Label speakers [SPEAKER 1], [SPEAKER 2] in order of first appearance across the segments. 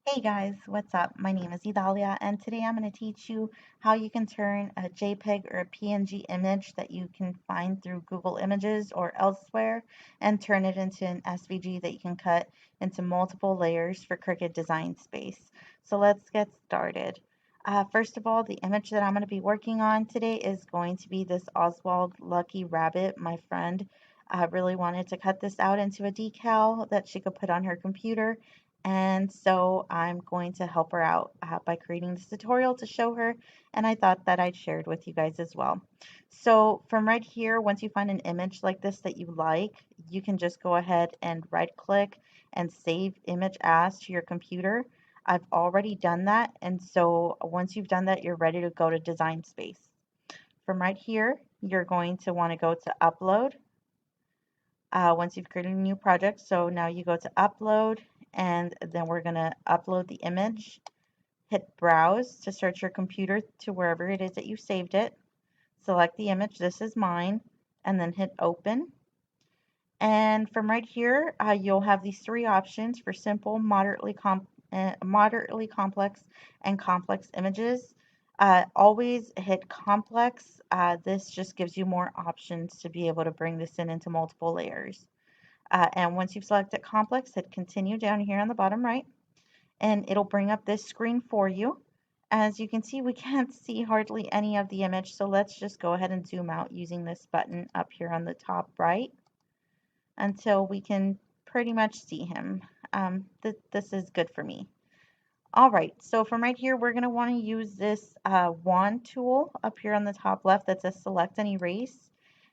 [SPEAKER 1] Hey guys, what's up? My name is Idalia, and today I'm going to teach you how you can turn a JPEG or a PNG image that you can find through Google Images or elsewhere and turn it into an SVG that you can cut into multiple layers for Cricut Design Space. So let's get started. First of all, the image that I'm going to be working on today is going to be this Oswald Lucky Rabbit. My friend really wanted to cut this out into a decal that she could put on her computer, and so I'm going to help her out by creating this tutorial to show her, and I thought that I'd share it with you guys as well. So from right here, once you find an image like this that you like, you can just go ahead and right click and save image as to your computer. I've already done that, and so once you've done that, you're ready to go to Design Space. From right here, you're going to want to go to Upload once you've created a new project. So now you go to upload, and then we're going to upload the image. Hit browse to search your computer to wherever it is that you saved it. Select the image, this is mine, and then hit open. And from right here, you'll have these three options for simple, moderately complex, and complex images. Always hit complex. This just gives you more options to be able to bring this in into multiple layers. And once you've selected complex, hit continue down here on the bottom right, and it'll bring up this screen for you. As you can see, we can't see hardly any of the image, so let's just go ahead and zoom out using this button up here on the top right until we can pretty much see him. This is good for me. All right, so from right here, we're going to want to use this wand tool up here on the top left that says select and erase.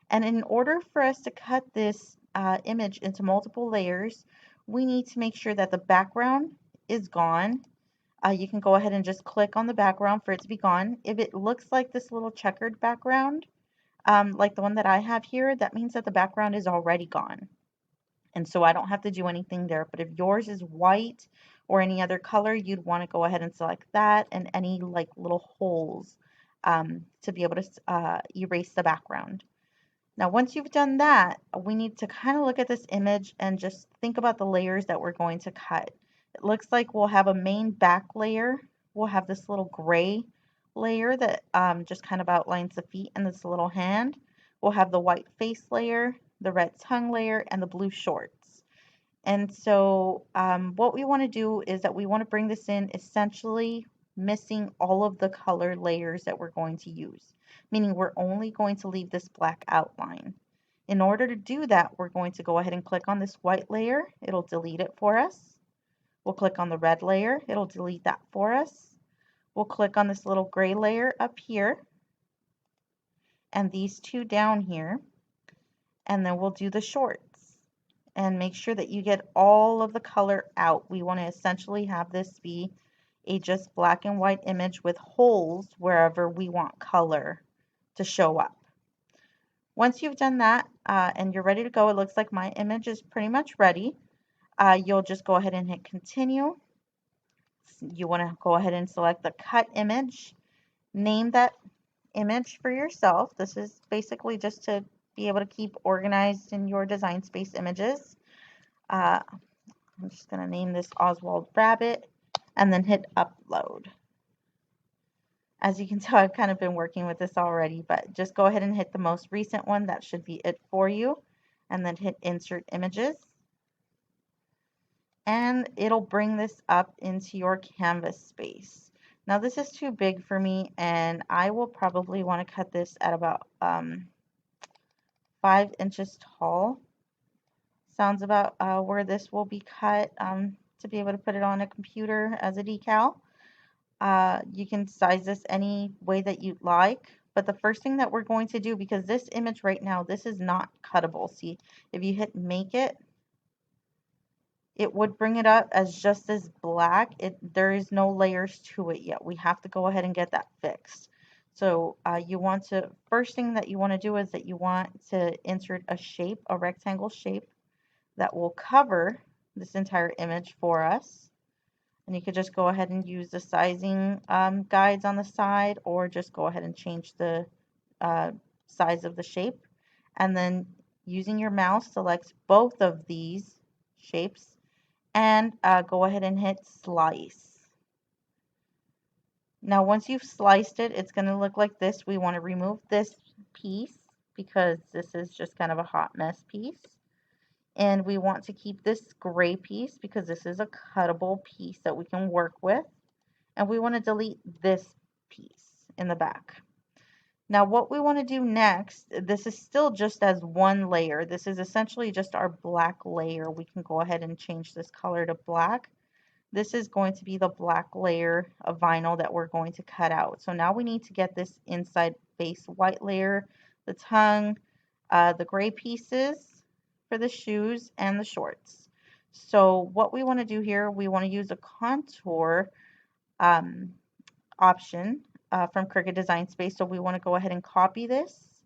[SPEAKER 1] And in order for us to cut this image into multiple layers, we need to make sure that the background is gone. You can go ahead and just click on the background for it to be gone. If it looks like this little checkered background, like the one that I have here, that means that the background is already gone. And so I don't have to do anything there. But if yours is white or any other color, you'd want to go ahead and select that and any like little holes to be able to erase the background. Now, once you've done that, we need to kind of look at this image and just think about the layers that we're going to cut. It looks like we'll have a main back layer. We'll have this little gray layer that just kind of outlines the feet and this little hand. We'll have the white face layer, the red tongue layer, and the blue shorts. And so what we want to do is that we want to bring this in essentially missing all of the color layers that we're going to use, meaning we're only going to leave this black outline. In order to do that, we're going to go ahead and click on this white layer. It'll delete it for us. We'll click on the red layer. It'll delete that for us. We'll click on this little gray layer up here and these two down here, and then we'll do the shorts. And make sure that you get all of the color out. We want to essentially have this be a just black and white image with holes wherever we want color to show up. Once you've done that and you're ready to go, it looks like my image is pretty much ready. You'll just go ahead and hit continue. You want to go ahead and select the cut image. Name that image for yourself. This is basically just to be able to keep organized in your design space images. I'm just going to name this Oswald Rabbit and then hit upload. As you can tell, I've kind of been working with this already, but just go ahead and hit the most recent one. That should be it for you. And then hit insert images. And it'll bring this up into your canvas space. Now this is too big for me, and I will probably want to cut this at about 5 inches tall. Sounds about where this will be cut to be able to put it on a computer as a decal. You can size this any way that you'd like, but the first thing that we're going to do, because this image right now, this is not cuttable. See, if you hit make it, it would bring it up as just as black. There is no layers to it yet. We have to go ahead and get that fixed. So first thing that you want to do is that you want to insert a shape, a rectangle shape that will cover this entire image for us. And you could just go ahead and use the sizing guides on the side, or just go ahead and change the size of the shape. And then using your mouse, select both of these shapes and go ahead and hit slice. Now once you've sliced it, it's going to look like this. We want to remove this piece because this is just kind of a hot mess piece. And we want to keep this gray piece because this is a cuttable piece that we can work with. And we want to delete this piece in the back. Now what we want to do next, this is still just as one layer. This is essentially just our black layer. We can go ahead and change this color to black. This is going to be the black layer of vinyl that we're going to cut out. So now we need to get this inside face white layer, the tongue, the gray pieces for the shoes and the shorts. So what we want to do here, we want to use a contour option from Cricut Design Space. So we want to go ahead and copy this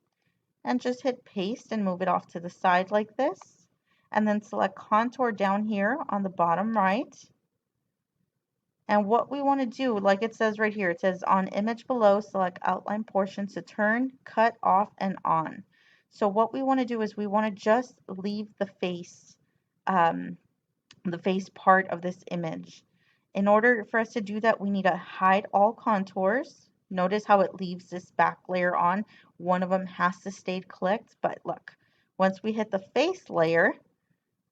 [SPEAKER 1] and just hit paste and move it off to the side like this. And then select contour down here on the bottom right. And what we want to do, like it says right here, it says on image below, select outline portion to turn, cut off, and on. So what we want to do is we want to just leave the face part of this image. In order for us to do that, we need to hide all contours. Notice how it leaves this back layer on. One of them has to stay clicked, but look, once we hit the face layer,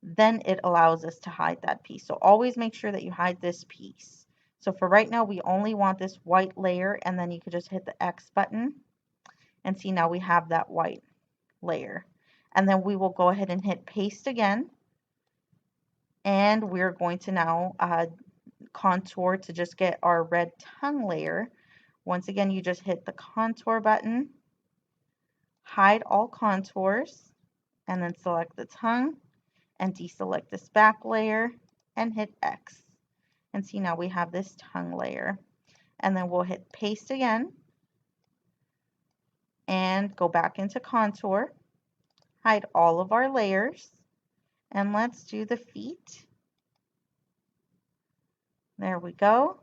[SPEAKER 1] then it allows us to hide that piece. So always make sure that you hide this piece. So for right now, we only want this white layer, and then you could just hit the X button and see now we have that white layer. And then we will go ahead and hit paste again. And we're going to now contour to just get our red tongue layer. Once again, you just hit the contour button, hide all contours, and then select the tongue and deselect this back layer and hit X. And see now we have this tongue layer. And then we'll hit paste again and go back into contour, hide all of our layers, and let's do the feet. There we go.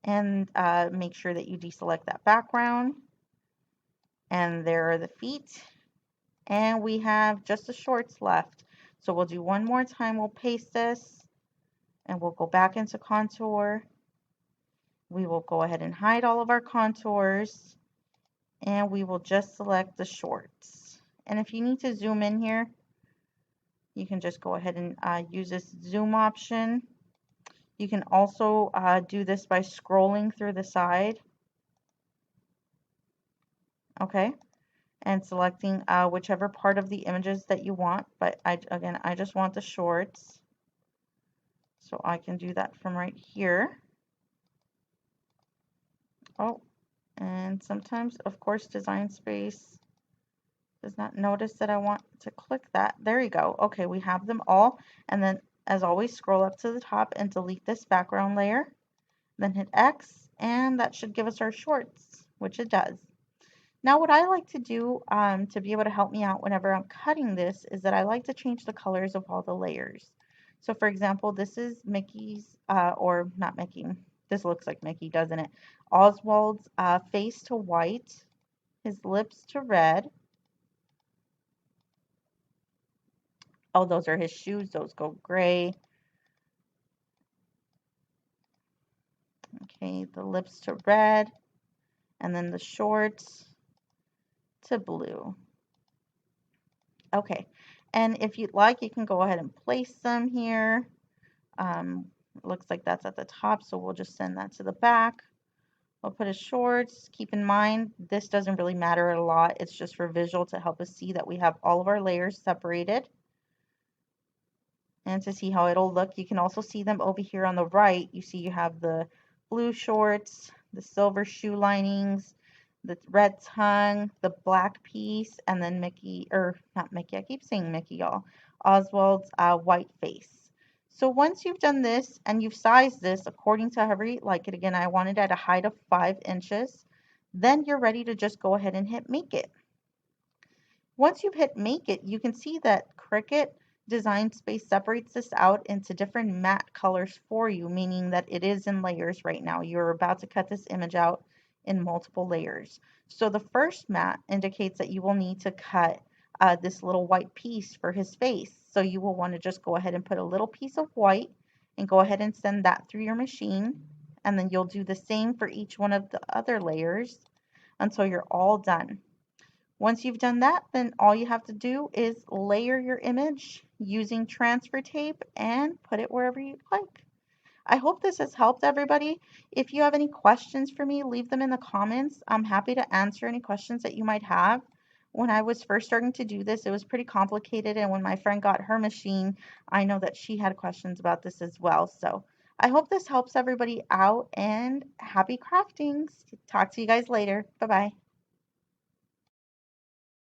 [SPEAKER 1] And make sure that you deselect that background. And there are the feet. And we have just the shorts left. So we'll do one more time. We'll paste this and we'll go back into contour. We will go ahead and hide all of our contours and we will just select the shorts. And if you need to zoom in here, you can just go ahead and use this zoom option. You can also do this by scrolling through the side. Okay. And selecting whichever part of the images that you want. But again, I just want the shorts. So I can do that from right here. Oh, and sometimes, of course, Design Space does not notice that I want to click that. There you go. Okay, we have them all. And then, as always, scroll up to the top and delete this background layer. Then hit X, and that should give us our shorts, which it does. Now what I like to do to be able to help me out whenever I'm cutting this is that I like to change the colors of all the layers. So for example, this is Mickey's, or not Mickey, this looks like Mickey, doesn't it? Oswald's face to white, his lips to red. Oh, those are his shoes, those go gray. Okay, the lips to red, and then the shorts to blue. Okay, and if you'd like, you can go ahead and place them here. Looks like that's at the top, so we'll just send that to the back. We'll put his shorts. Keep in mind, this doesn't really matter a lot. It's just for visual to help us see that we have all of our layers separated. And to see how it'll look, you can also see them over here on the right. You see you have the blue shorts, the silver shoe linings, the red tongue, the black piece, and then Mickey, or not Mickey, I keep saying Mickey, y'all, Oswald's white face. So once you've done this and you've sized this according to however you like it, again, I want it at a height of 5 inches, then you're ready to just go ahead and hit make it. Once you've hit make it, you can see that Cricut Design Space separates this out into different matte colors for you, meaning that it is in layers right now. You're about to cut this image out in multiple layers. So the first matte indicates that you will need to cut this little white piece for his face. So you will want to just go ahead and put a little piece of white and go ahead and send that through your machine. And then you'll do the same for each one of the other layers until you're all done. Once you've done that, then all you have to do is layer your image using transfer tape and put it wherever you'd like. I hope this has helped everybody. If you have any questions for me, leave them in the comments. I'm happy to answer any questions that you might have. When I was first starting to do this, it was pretty complicated, and when my friend got her machine, I know that she had questions about this as well. So I hope this helps everybody out, and happy crafting. Talk to you guys later. Bye-bye.